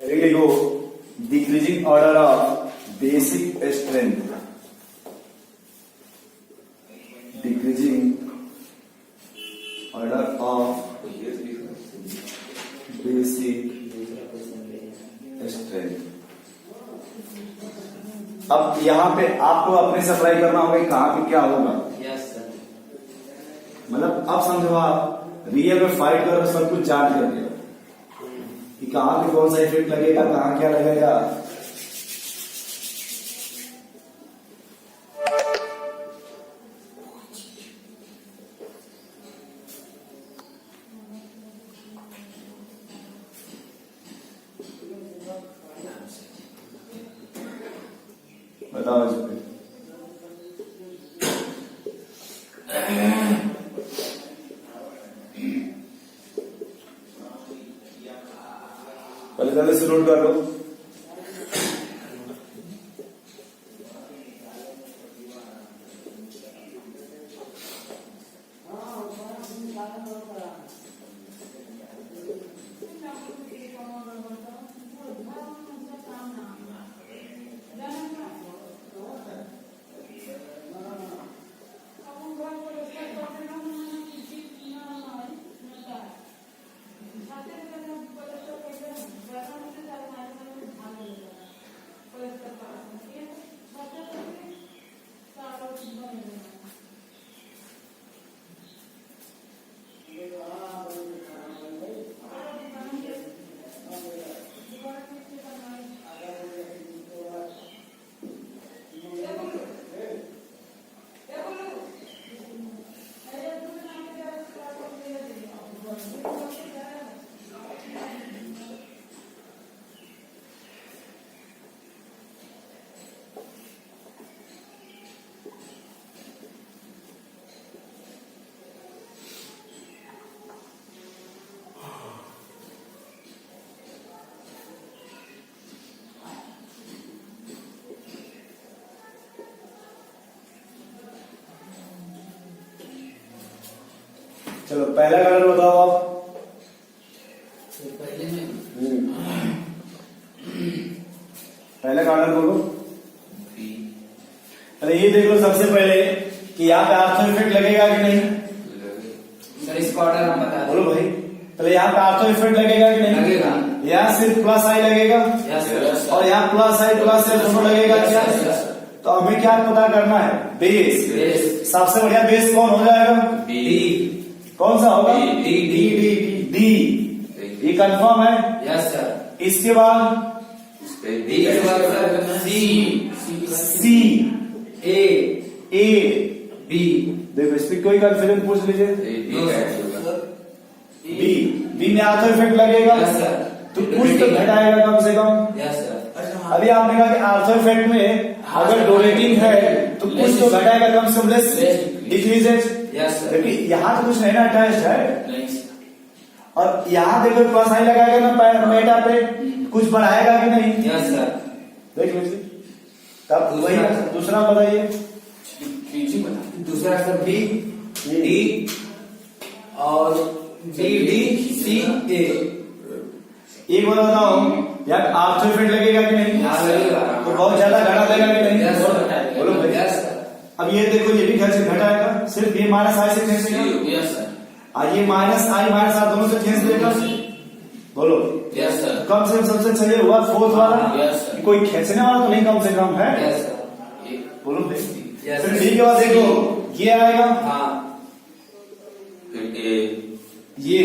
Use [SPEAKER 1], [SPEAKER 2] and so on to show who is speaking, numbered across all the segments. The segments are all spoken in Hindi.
[SPEAKER 1] लिखो decreasing order of basic strength, decreasing order of basic strength. अब यहाँ पे आपको अपने से अप्लाई करना होगा कि कहाँ पे क्या होगा।
[SPEAKER 2] Yes sir.
[SPEAKER 1] मतलब अब समझो आप रियल में फाइट करो, सब कुछ जान कर दिया कि कहाँ पे कौन सा इफेक्ट लगेगा, कहाँ क्या लगेगा। बताओ इस पे। पहले जल्दी से नोट कर लो। चलो पहला कलर बताओ आप।
[SPEAKER 2] पहले में
[SPEAKER 1] पहला कलर बोलो। अरे ये देख लो सबसे पहले कि यहाँ पे आर्थो इफेक्ट लगेगा कि नहीं।
[SPEAKER 2] सर इसका ऑर्डर हम बता
[SPEAKER 1] बोलो भाई। पहले यहाँ पे आर्थो इफेक्ट लगेगा कि नहीं।
[SPEAKER 2] लगेगा।
[SPEAKER 1] यहाँ सिर्फ प्लस आई लगेगा।
[SPEAKER 2] यस
[SPEAKER 1] और यहाँ प्लस आई प्लस आई दोनों लगेगा क्या। तो हमें क्या पता करना है, बेस। सबसे बढ़िया बेस कौन हो जाएगा,
[SPEAKER 2] डी।
[SPEAKER 1] कौन सा होगा,
[SPEAKER 2] डी।
[SPEAKER 1] D D D. ये कंफर्म है।
[SPEAKER 2] Yes sir.
[SPEAKER 1] इसके बाद
[SPEAKER 2] डी के बाद sir C A
[SPEAKER 1] A
[SPEAKER 2] B.
[SPEAKER 1] देखो इस पे कोई कंफ्यूजन पूछ लीजिए। बी बी में आर्थो इफेक्ट लगेगा।
[SPEAKER 2] Yes sir.
[SPEAKER 1] तो कुछ तो घटाएगा कम से कम।
[SPEAKER 2] Yes sir.
[SPEAKER 1] अभी आपने कहा कि आर्थो इफेक्ट में अगर डोनेटिंग है तो कुछ तो घटाएगा कम से कम, लेस डिक्रीजेज।
[SPEAKER 2] Yes sir.
[SPEAKER 1] क्योंकि यहाँ तो कुछ नहीं ना अटैच है।
[SPEAKER 2] नहीं।
[SPEAKER 1] और यहाँ देखो प्लस आई लगाएगा ना मेटा पे, कुछ बढ़ाएगा कि नहीं।
[SPEAKER 2] Yes sir.
[SPEAKER 1] देख लीजिए। तब वही दूसरा बताइए।
[SPEAKER 2] दूसरा सर बी डी और डी डी सी ए।
[SPEAKER 1] एक बार बताओ यार आर्थो इफेक्ट लगेगा कि नहीं।
[SPEAKER 2] लगेगा।
[SPEAKER 1] तो बहुत ज्यादा घटा देगा कि नहीं।
[SPEAKER 2] Yes sir.
[SPEAKER 1] बोलो भाई।
[SPEAKER 2] Yes sir.
[SPEAKER 1] अब ये देखो ये भी घर से घटाएगा, सिर्फ ये माइनस आई से खींचेगा।
[SPEAKER 2] Yes sir.
[SPEAKER 1] और ये माइनस आई माइनस आर दोनों से खींच देगा। बोलो।
[SPEAKER 2] Yes sir.
[SPEAKER 1] कम से कम सबसे चाहिए हुआ फोर्थ वाला।
[SPEAKER 2] Yes sir.
[SPEAKER 1] कोई खींचने वाला तो नहीं कम से कम है।
[SPEAKER 2] Yes sir.
[SPEAKER 1] बोलो भाई।
[SPEAKER 2] यस
[SPEAKER 1] फिर
[SPEAKER 2] सर।
[SPEAKER 1] डी के बाद देखो ये आएगा।
[SPEAKER 2] हाँ
[SPEAKER 1] ये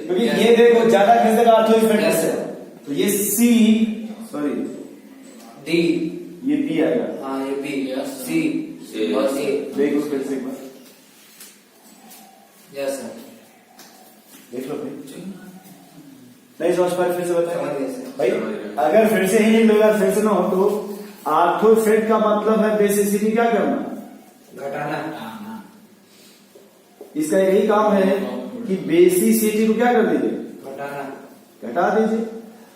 [SPEAKER 1] क्योंकि ये देखो ज्यादा खींच देगा आर्थो इफेक्ट।
[SPEAKER 2] Yes sir.
[SPEAKER 1] तो ये सी सॉरी
[SPEAKER 2] डी।
[SPEAKER 1] ये बी आएगा।
[SPEAKER 2] हाँ ये बी सी और सी।
[SPEAKER 1] देखो फिर से एक बार
[SPEAKER 2] यस सर।
[SPEAKER 1] देख लो भाई। नहीं समझ पाए फिर से
[SPEAKER 2] समझ
[SPEAKER 1] बताइए
[SPEAKER 2] गए सर।
[SPEAKER 1] भाई। अगर फिर से ही नहीं मिलेगा, फिर से ना हो तो आर्थो इफेक्ट का मतलब है बेसिसिटी क्या करना,
[SPEAKER 2] घटाना।
[SPEAKER 1] इसका यही काम है कि बेसिसिटी को क्या कर दीजिए,
[SPEAKER 2] घटाना।
[SPEAKER 1] घटा दीजिए।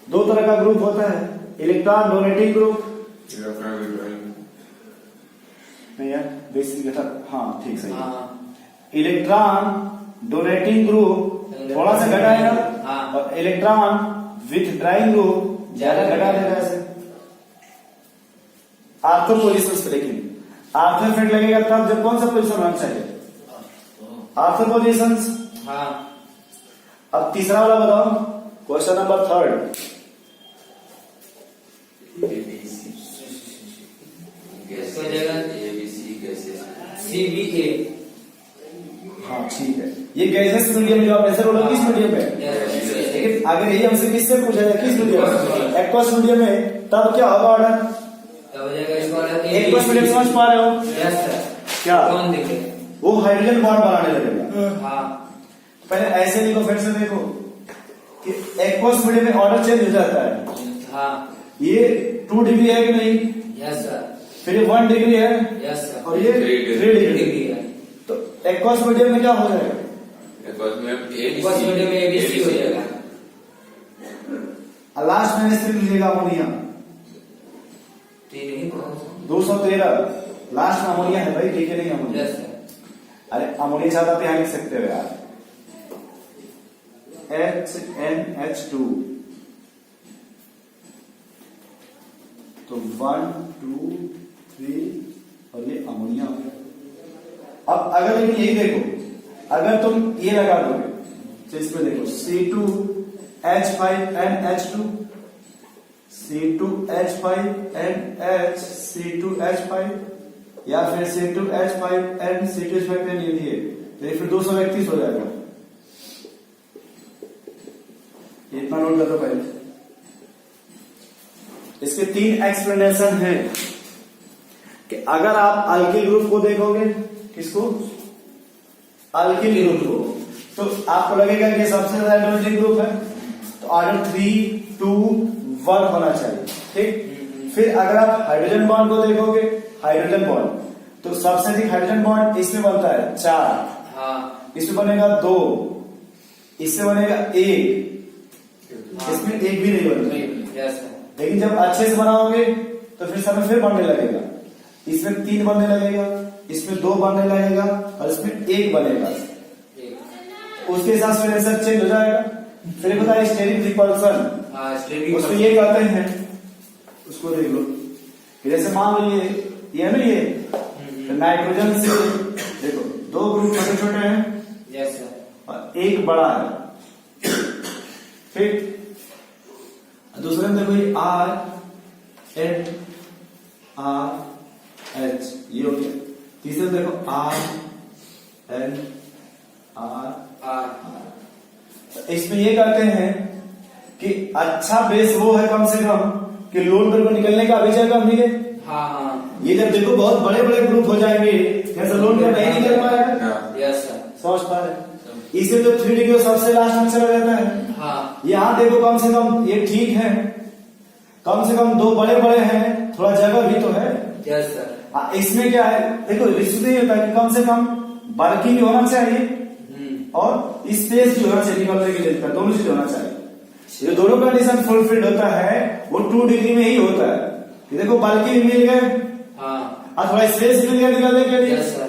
[SPEAKER 1] दो तरह का ग्रुप होता है, इलेक्ट्रॉन डोनेटिंग ग्रुप। नहीं यार बेसिक घटा, हाँ ठीक सही।
[SPEAKER 2] हाँ।
[SPEAKER 1] इलेक्ट्रॉन डोनेटिंग ग्रुप थोड़ा सा घटाएगा।
[SPEAKER 2] हाँ।
[SPEAKER 1] और इलेक्ट्रॉन विथ ड्राइंग ग्रुप
[SPEAKER 2] ज्यादा
[SPEAKER 1] घटा देगा ऐसे आर्थो पोजिशन पे। लेकिन आर्थो इफेक्ट लगेगा तब जब कौन सा पोजिशन होना चाहिए? Ortho position.
[SPEAKER 2] हाँ।
[SPEAKER 1] अब तीसरा वाला बताओ, क्वेश्चन नंबर 3।
[SPEAKER 2] इसका जगह CBA।
[SPEAKER 1] हाँ ठीक है, ये गैसेस मीडियम जो आप ऐसे बोलो किस मीडियम में? लेकिन अगर यही हमसे किससे पूछा जाए किस मीडियम में? एक्वस मीडियम में, तब क्या होगा ऑर्डर?
[SPEAKER 2] तब हो जाएगा इसका ऑर्डर
[SPEAKER 1] एक्वस मीडियम समझ पा रहे हो?
[SPEAKER 2] Yes sir.
[SPEAKER 1] क्या?
[SPEAKER 2] कौन देखे?
[SPEAKER 1] वो हाइड्रोजन बॉन्ड बनाने लगेगा।
[SPEAKER 2] हाँ।
[SPEAKER 1] पहले ऐसे देखो, फिर से देखो कि एक्वस मीडियम में ऑर्डर चेंज हो जाता है।
[SPEAKER 2] हाँ।
[SPEAKER 1] ये 2 डिग्री है कि नहीं?
[SPEAKER 2] Yes sir.
[SPEAKER 1] फिर ये 1 डिग्री है
[SPEAKER 2] यस सर।
[SPEAKER 1] और ये 3 डिग्री है। तो एक्वस मीडियम में क्या हो जाएगा?
[SPEAKER 2] एक्वस मीडियम में ABC हो जाएगा।
[SPEAKER 1] लास्ट में स्थिर मिलेगा अमोनिया 213। लास्ट में अमोनिया है भाई, ठीक है नहीं अमोनिया?
[SPEAKER 2] Yes sir.
[SPEAKER 1] अरे अमोनिया चाहता तो यहाँ लिख सकते हो यार, HNH2। तो 1 2 3 और ये अमोनिया हो गया। अब अगर लेकिन यही देखो, अगर तुम ये लगा दोगे तो इसमें देखो C2H5NH2, C2H5NH, C2H5 या फिर C2H5N, C2H5N ये दिए तो ये फिर 231 हो जाएगा। इतना नोट कर दो पहले। इसके 3 एक्सप्लेनेशन हैं कि अगर आप अल्किल ग्रुप को देखोगे, किसको? अल्किल ग्रुप को, तो आपको लगेगा कि सबसे ज्यादा हाइड्रोजन ग्रुप है, तो ऑर्डर 3 2 1 होना चाहिए, ठीक। फिर अगर आप हाइड्रोजन बॉन्ड को देखोगे, हाइड्रोजन बॉन्ड, तो सबसे अधिक हाइड्रोजन बॉन्ड इसमें बनता है 4।
[SPEAKER 2] हाँ।
[SPEAKER 1] इसमें बनेगा 2, इससे बनेगा 1, इसमें 1 भी नहीं बनता।
[SPEAKER 2] Yes sir.
[SPEAKER 1] लेकिन जब अच्छे से बनाओगे तो फिर समय फिर बढ़ने लगेगा, इसमें 3 बनने लगेगा, इसमें 2 बनने लगेगा और इसमें 1 बनेगा। उसके हिसाब से रिजल्ट चेंज हो जाएगा। फिर बताया स्टेरिक रिपल्सन, उसको ये कहते हैं, उसको देख लो। जैसे मान लो ये है ना, ये तो नाइट्रोजन से देखो 2 ग्रुप छोटे छोटे हैं।
[SPEAKER 2] Yes sir.
[SPEAKER 1] और 1 बड़ा है, ठीक। दूसरे में देखो ये RNRH, ये हो गया। तीसरे में देखो RNR। इसमें ये कहते हैं कि अच्छा बेस वो है कम से कम कि लोन पर निकलने का अभी जगह मिले।
[SPEAKER 2] हाँ हाँ।
[SPEAKER 1] ये जब देखो बहुत बड़े बड़े ग्रुप हो जाएंगे, जैसे लोन पर नहीं निकल पाएगा।
[SPEAKER 2] Yes sir.
[SPEAKER 1] समझ पा रहे? इसे तो 3 डिग्री सबसे लास्ट में चला जाता है।
[SPEAKER 2] हाँ।
[SPEAKER 1] यहाँ देखो कम से कम ये ठीक है, कम से कम 2 बड़े बड़े हैं, थोड़ा जगह भी तो है।
[SPEAKER 2] Yes sir.
[SPEAKER 1] इसमें क्या है देखो, रिश्ते ये होता है कि कम से कम वर्किंग भी होना चाहिए और स्पेस भी होना चाहिए, निकलने के लिए दोनों चीज होना चाहिए। ये दोनों कंडीशन फुलफिल्ड होता है वो 2 डिग्री में ही होता है। ये देखो बल्कि भी मिल गए,
[SPEAKER 2] हाँ,
[SPEAKER 1] और थोड़ा स्पेस मिल गया निकलने के लिए।
[SPEAKER 2] Yes sir.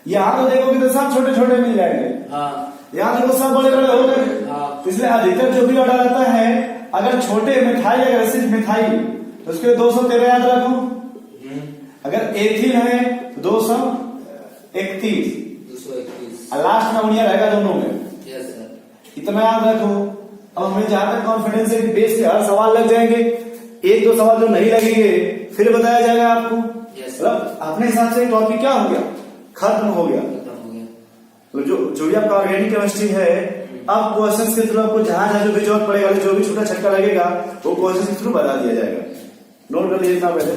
[SPEAKER 1] यहाँ तो देखोगे तो सब छोटे छोटे मिल जाएंगे,
[SPEAKER 2] हाँ,
[SPEAKER 1] यहाँ देखो सब बड़े बड़े हो गए।
[SPEAKER 2] हाँ।
[SPEAKER 1] तो इसलिए अधिकतर जो भी ऑर्डर आता है, अगर छोटे मिथाइल अगर सिर्फ मिथाइल तो उसके 213 याद रखो। अगर एथिल है तो 231,
[SPEAKER 2] 231,
[SPEAKER 1] और लास्ट में अमोनिया रहेगा दोनों में।
[SPEAKER 2] Yes sir.
[SPEAKER 1] इतना याद रखो। अब हमें जहां तक कॉन्फिडेंस है कि बेस के हर सवाल लग जाएंगे, 1-2 सवाल जो नहीं लगेंगे फिर बताया जाएगा आपको।
[SPEAKER 2] यस।
[SPEAKER 1] मतलब अपने हिसाब से टॉपिक क्या हो गया, खत्म हो गया। तो जो भी आपका ऑर्गेनिक केमिस्ट्री है, अब क्वेश्चंस के थ्रू आपको जहां जहां जो भी जरूरत पड़ेगा, जो भी छोटा छक्का लगेगा वो क्वेश्चन के थ्रू बता दिया जाएगा। नोट कर लीजिए इतना पहले।